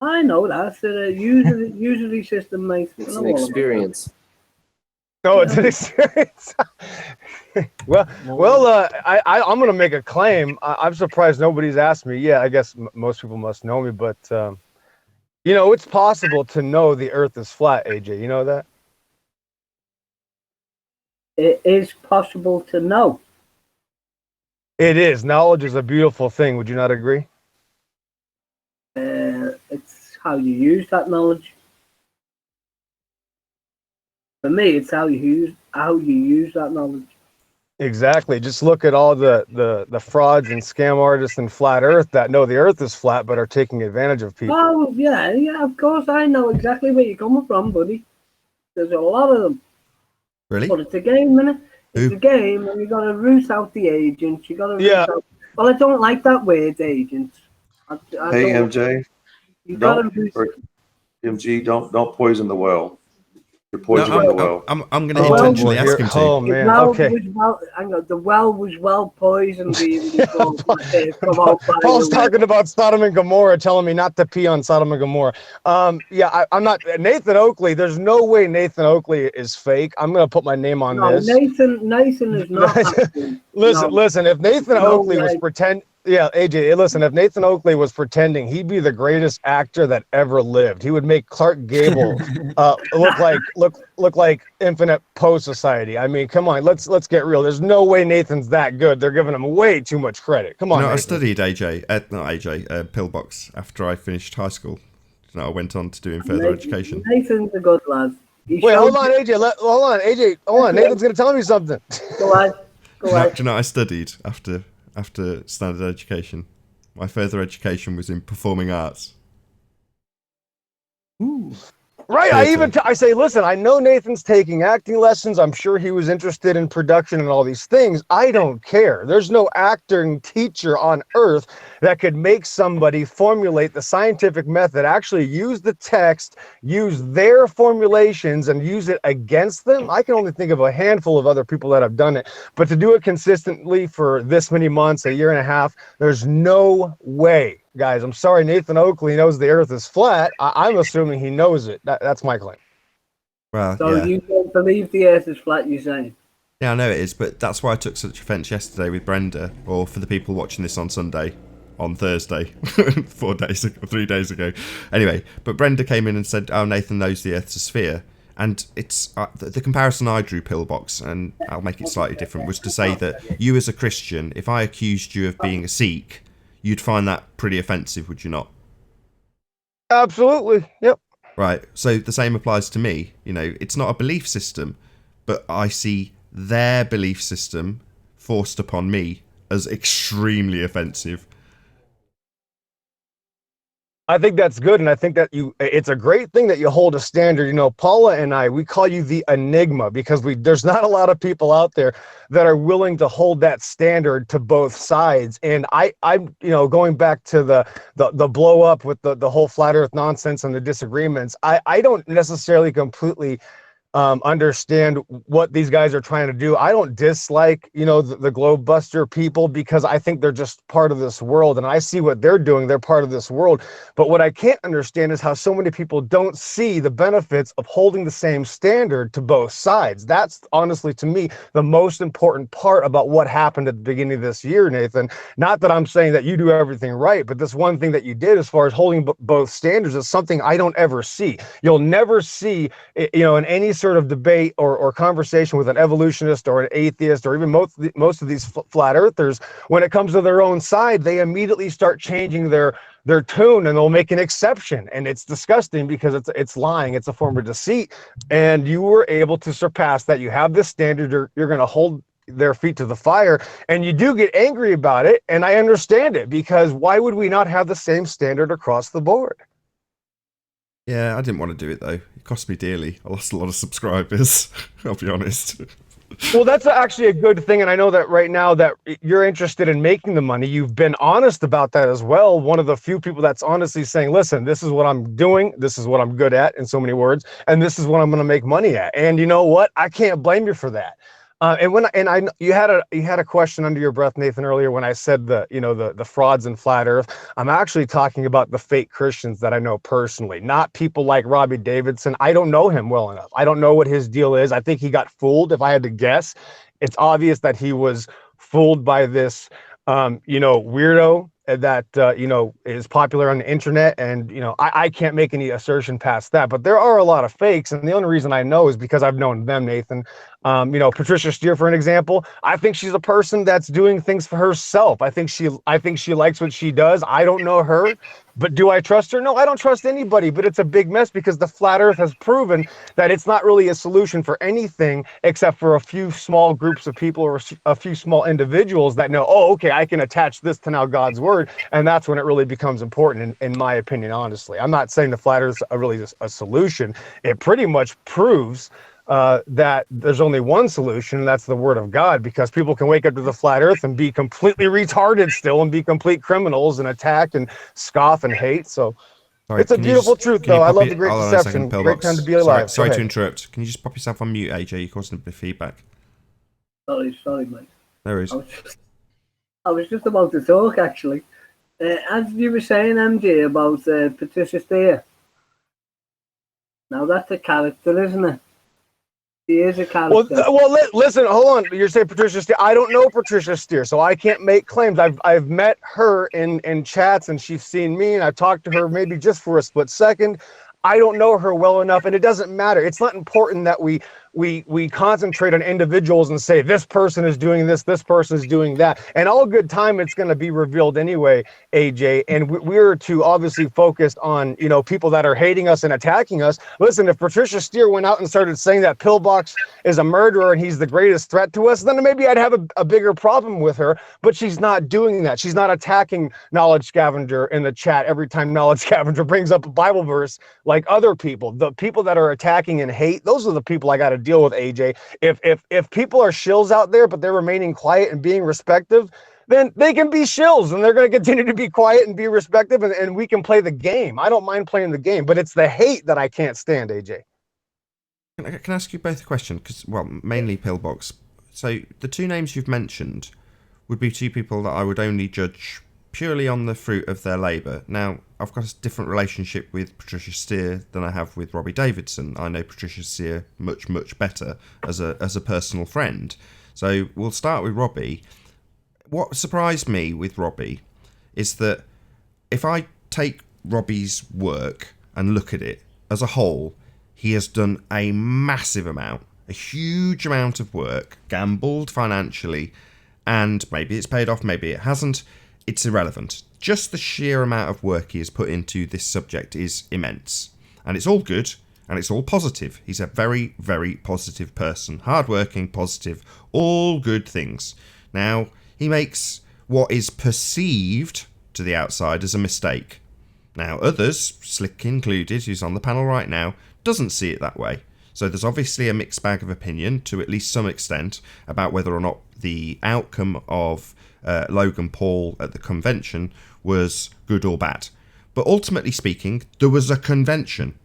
I know that. It's a usury system, mate. It's an experience. No, it's an experience. I'm going to make a claim. I'm surprised nobody's asked me. Yeah, I guess most people must know me, but you know, it's possible to know the Earth is flat. AJ, you know that? It is possible to know. It is. Knowledge is a beautiful thing. Would you not agree? It's how you use that knowledge. For me, it's how you use that knowledge. Exactly. Just look at all the frauds and scam artists and flat Earth that know the Earth is flat but are taking advantage of people. Oh yeah, of course I know exactly where you're coming from, buddy. There's a lot of them. Really? But it's a game, innit? It's Who? a game, and you got to root out the agents. You got to root Yeah. out. Well, I don't like that word, agents. I Hey, don't. MJ, You got to don't, root. or MG, don't poison the well. You're No, poisoning the well. I'm going to Well, intentionally well, ask him to. oh The man. well Okay. was well. Hang on, the well was well poisoned even before it come out by Paul's the way. talking about Sodom and Gomorrah, telling me not to pee on Sodom and Gomorrah. Yeah, I'm not Nathan Oakley. There's no way Nathan Oakley is fake. I'm gonna put my name on No, this. Nathan is not. Acting. Listen, No, listen. If Nathan no Oakley was way. AJ, listen. If Nathan Oakley was pretending, he'd be the greatest actor that ever lived. He would make Clark Gable look like Infinite Post Society. I mean, come on, let's get real. There's no way Nathan's that good. They're giving him way too much credit. Come on, No, I Nathan. studied Pillbox after I finished high school. I went on to doing further education. Nathan's a good lad. Wait, hold on, AJ. Hold on. Nathan's gonna tell me something. Go ahead. Do you know what I studied after standard education? My further education was in performing arts. Right. I say, listen, I know Nathan's taking acting lessons. I'm sure he was interested in production and all these things. I don't care. There's no acting teacher on earth that could make somebody formulate the scientific method, actually use the text, use their formulations and use it against them. I can only think of a handful of other people that have done it, but to do it consistently for this many months, a year and a half, there's no way. Guys, I'm sorry, Nathan Oakley knows the earth is flat. I'm assuming he knows it. That's my claim. Well, So yeah. you don't believe the earth is flat, you're saying? Yeah, I know it is, but that's why I took such offence yesterday with Brenda, or for the people watching this on Sunday, on Thursday, 3 days ago. Anyway, but Brenda came in and said, oh, Nathan knows the earth's a sphere. And it's the comparison I drew, Pillbox, and I'll make it slightly different, was to say that you as a Christian, if I accused you of being a Sikh, you'd find that pretty offensive, would you not? Absolutely. Yep. Right. So the same applies to me. You know, it's not a belief system, but I see their belief system forced upon me as extremely offensive. I think that's good, and I think that it's a great thing that you hold a standard. You know, Paula and we call you the enigma because there's not a lot of people out there that are willing to hold that standard to both sides. And I'm going back to the blow up with the whole flat earth nonsense and the disagreements. I don't necessarily completely understand what these guys are trying to do. I don't dislike, the globe buster people because I think they're just part of this world and I see what they're doing. They're part of this world. But what I can't understand is how so many people don't see the benefits of holding the same standard to both sides. That's honestly, to me, the most important part about what happened at the beginning of this year, Nathan. Not that I'm saying that you do everything right, but this one thing that you did as far as holding both standards is something I don't ever see. You'll never see, in any sort of debate or conversation with an evolutionist or an atheist or even most of these flat earthers, when it comes to their own side, they immediately start changing their tune and they'll make an exception, and it's disgusting because it's lying. It's a form of deceit, and you were able to surpass that. You have this standard. You're going to hold their feet to the fire, and you do get angry about it, and I understand it, because why would we not have the same standard across the board? Yeah, I didn't want to do it though. It cost me dearly. I lost a lot of subscribers. I'll be honest. Well, that's actually a good thing, and I know that right now that you're interested in making the money. You've been honest about that as well. One of the few people that's honestly saying, listen, this is what I'm doing, this is what I'm good at, in so many words, and this is what I'm going to make money at. And you know what? I can't blame you for that. You had a question under your breath, Nathan, earlier when I said the frauds in flat Earth. I'm actually talking about the fake Christians that I know personally, not people like Robbie Davidson. I don't know him well enough. I don't know what his deal is. I think he got fooled. If I had to guess, it's obvious that he was fooled by this, weirdo that is popular on the internet, and I can't make any assertion past that, but there are a lot of fakes, and the only reason I know is because I've known them, Nathan. Patricia Steer, for an example, I think she's a person that's doing things for herself. I think she likes what she does. I don't know her, But do I trust her? No, I don't trust anybody, but it's a big mess because the flat earth has proven that it's not really a solution for anything except for a few small groups of people or a few small individuals that know, oh, okay, I can attach this to now God's word. And that's when it really becomes important, in my opinion, honestly. I'm not saying the flat earth is really a solution. It pretty much proves that there's only one solution, and that's the word of God, because people can wake up to the flat earth and be completely retarded still and be complete criminals and attack and scoff and hate. So Sorry, it's a beautiful truth, though. I love the great hold on a deception. second, Great time to be alive. Sorry to interrupt. Can you just pop yourself on mute, AJ? You're causing a bit of feedback. Sorry, mate. No worries. I was just about to talk, actually. As you were saying, MJ, about Patricia Steer. Now that's a character, isn't it? She is a character. Listen, hold on. You're saying Patricia Steer. I don't know Patricia Steer, so I can't make claims. I've met her in chats, and she's seen me, and I've talked to her maybe just for a split second. I don't know her well enough, and it doesn't matter. It's not important that we concentrate on individuals and say this person is doing this person is doing that. And all good time, it's going to be revealed anyway, AJ. And we're to obviously focus on, you know, people that are hating us and attacking us. Listen, if Patricia Steer went out and started saying that Pillbox is a murderer and he's the greatest threat to us, then maybe I'd have a bigger problem with her. But she's not doing that. She's not attacking Knowledge Scavenger in the chat every time Knowledge Scavenger brings up a Bible verse like other people. The people that are attacking and hate, those are the people I got to deal with, AJ. If people are shills out there, but they're remaining quiet and being respectful, then they can be shills and they're going to continue to be quiet and be respectful, and we can play the game. I don't mind playing the game, but it's the hate that I can't stand, AJ. Can I ask you both a question? Because, well, mainly Pillbox. So the two names you've mentioned would be two people that I would only judge purely on the fruit of their labour. Now, I've got a different relationship with Patricia Steer than I have with Robbie Davidson. I know Patricia Steer much, much better as a personal friend. So we'll start with Robbie. What surprised me with Robbie is that if I take Robbie's work and look at it as a whole, he has done a massive amount, a huge amount of work, gambled financially, and maybe it's paid off, maybe it hasn't. It's irrelevant. Just the sheer amount of work he has put into this subject is immense. And it's all good, and it's all positive. He's a very, very positive person. Hardworking, positive, all good things. Now, he makes what is perceived to the outside as a mistake. Now, others, Slick included, who's on the panel right now, doesn't see it that way. So there's obviously a mixed bag of opinion, to at least some extent, about whether or not the outcome of Logan Paul at the convention was good or bad. But ultimately speaking, there was a convention,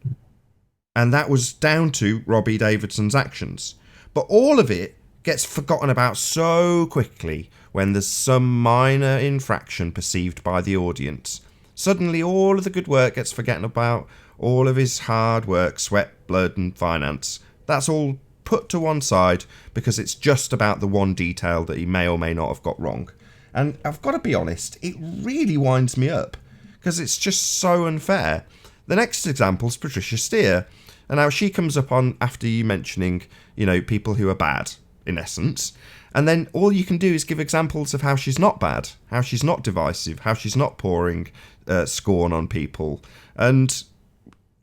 and that was down to Robbie Davidson's actions. But all of it gets forgotten about so quickly when there's some minor infraction perceived by the audience. Suddenly all of the good work gets forgotten about, all of his hard work, sweat, blood and finance. That's all put to one side because it's just about the one detail that he may or may not have got wrong. And I've got to be honest, it really winds me up because it's just so unfair. The next example is Patricia Steer. And now she comes up on after you mentioning, you know, people who are bad, in essence. And then all you can do is give examples of how she's not bad, how she's not divisive, how she's not pouring scorn on people. And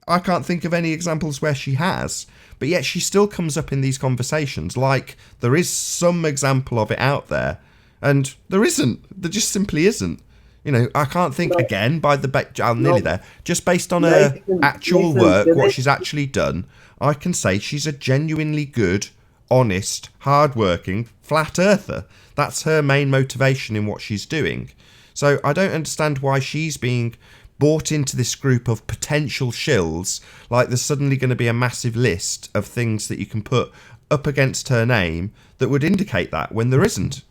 I can't think of any examples where she has. But yet she still comes up in these conversations like there is some example of it out there. And there isn't. There just simply isn't. You know, I can't think again by the I'm nearly there. Just based on her actual work, what she's actually done, I can say she's a genuinely good, honest, hard-working, flat earther. That's her main motivation in what she's doing. So I don't understand why she's being bought into this group of potential shills, like there's suddenly going to be a massive list of things that you can put up against her name that would indicate that when there isn't.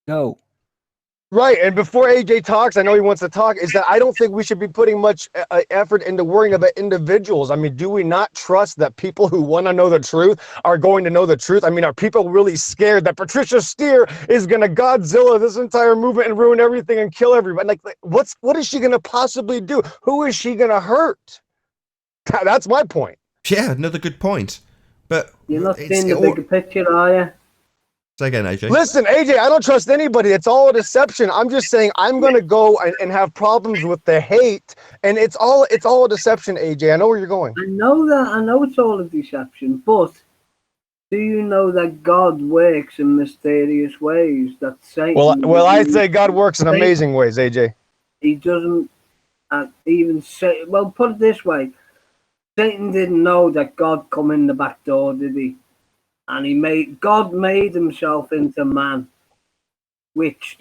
No. Right, and before AJ talks, I know he wants to talk, is that I don't think we should be putting much effort into worrying about individuals. I mean, do we not trust that people who want to know the truth are going to know the truth? I mean, are people really scared that Patricia Steer is going to Godzilla this entire movement and ruin everything and kill everybody? Like what is she going to possibly do? Who is she going to hurt? That's my point. Yeah, another good point. But you're not seeing the bigger picture, are you? Say again, AJ. Listen, AJ, I don't trust anybody. It's all a deception. I'm just saying I'm going to go and have problems with the hate, and it's all a deception, AJ. I know where you're going. I know that. I know it's all a deception, but do you know that God works in mysterious ways? That Satan. Well, I say God works in amazing ways, AJ. He doesn't even say. Well, put it this way: Satan didn't know that God come in the back door, did he? And God made himself into man, which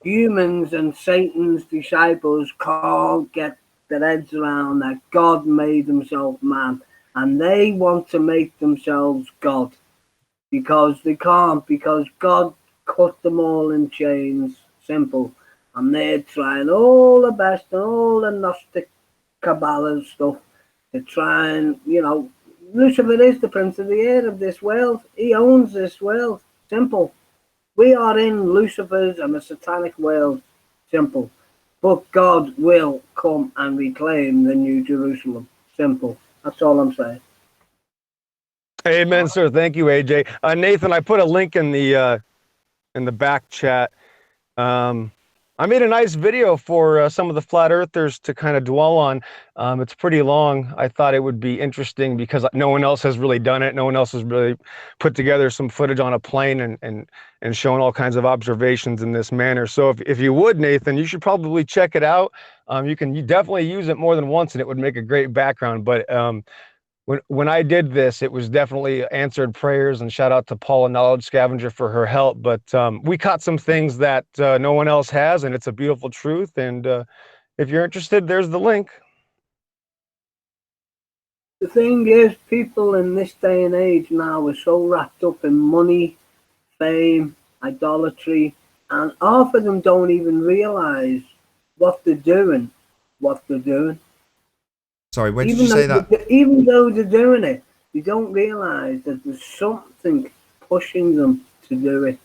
humans and Satan's disciples can't get their heads around, that God made himself man, and they want to make themselves God because they can't, because God cut them all in chains, simple, and they're trying all the best and all the Gnostic Kabbalah stuff to try and, Lucifer is the prince of the air of this world. He owns this world. Simple. We are in Lucifer's and the satanic world. Simple. But God will come and reclaim the New Jerusalem. Simple. That's all I'm saying. Amen, sir. Thank you, AJ. Nathan, I put a link in the back chat. I made a nice video for some of the flat earthers to kind of dwell on. It's pretty long. I thought it would be interesting because no one else has really done it. No one else has really put together some footage on a plane and shown all kinds of observations in this manner. So if you would, Nathan, you should probably check it out. You definitely use it more than once and it would make a great background. But when I did this, it was definitely answered prayers, and shout out to Paula Knowledge Scavenger for her help. But we caught some things that no one else has, and it's a beautiful truth. And if you're interested, there's the link. The thing is, people in this day and age now are so wrapped up in money, fame, idolatry, and half of them don't even realize what they're doing. Sorry, where did you say that? Even though they're doing it, they don't realize that there's something pushing them to do it.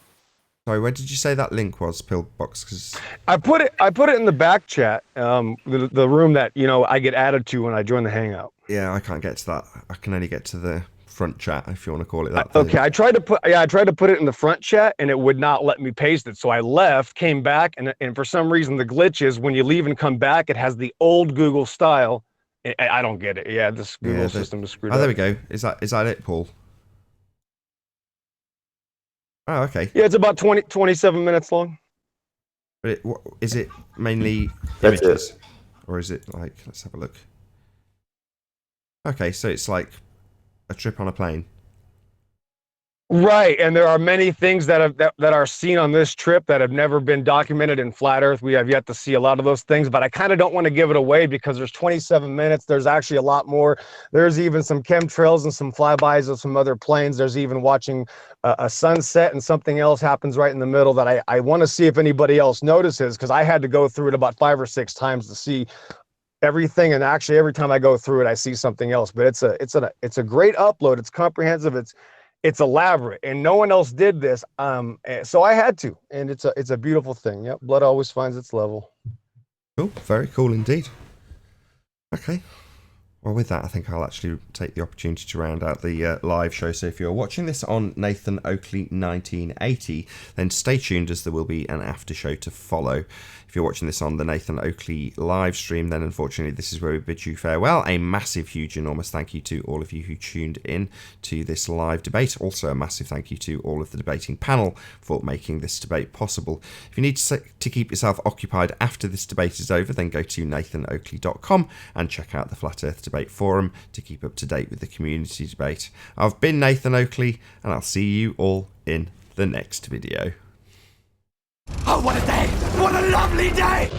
Sorry, where did you say that link was, Pillbox? Because I put it in the back chat, the room that I get added to when I join the Hangout. Yeah, I can't get to that. I can only get to the front chat, if you want to call it that. Okay, I tried to put it in the front chat, and it would not let me paste it. So I left, came back, and for some reason the glitch is when you leave and come back, it has the old Google style. I don't get it. Yeah, this Google system is screwed up. Oh, there we go. Is that it, Paul? Oh, okay. Yeah, it's about 27 minutes long. But is it mainly That's images? it. Or is it like, let's have a look. Okay, so it's like a trip on a plane. Right, and there are many things that are seen on this trip that have never been documented in Flat Earth. We have yet to see a lot of those things, but I kind of don't want to give it away because there's 27 minutes. There's actually a lot more. There's even some chemtrails and some flybys of some other planes. There's even watching a sunset, and something else happens right in the middle that I want to see if anybody else notices, because I had to go through it about 5 or 6 times to see everything, and actually every time I go through it I see something else. But it's a great upload. It's comprehensive, it's elaborate, and no one else did this, so I had to, and it's a beautiful thing. Yep, blood always finds its level. Cool, very cool indeed. Okay, well, with that, I think I'll actually take the opportunity to round out the live show. So if you're watching this on Nathan Oakley 1980, then stay tuned, as there will be an after show to follow. If you're watching this on the Nathan Oakley live stream, then unfortunately this is where we bid you farewell. A massive, huge, enormous thank you to all of you who tuned in to this live debate. Also a massive thank you to all of the debating panel for making this debate possible. If you need to keep yourself occupied after this debate is over, then go to nathanoakley.com and check out the Flat Earth Debate Forum to keep up to date with the community debate. I've been Nathan Oakley, and I'll see you all in the next video. Oh, what a day! What a lovely day!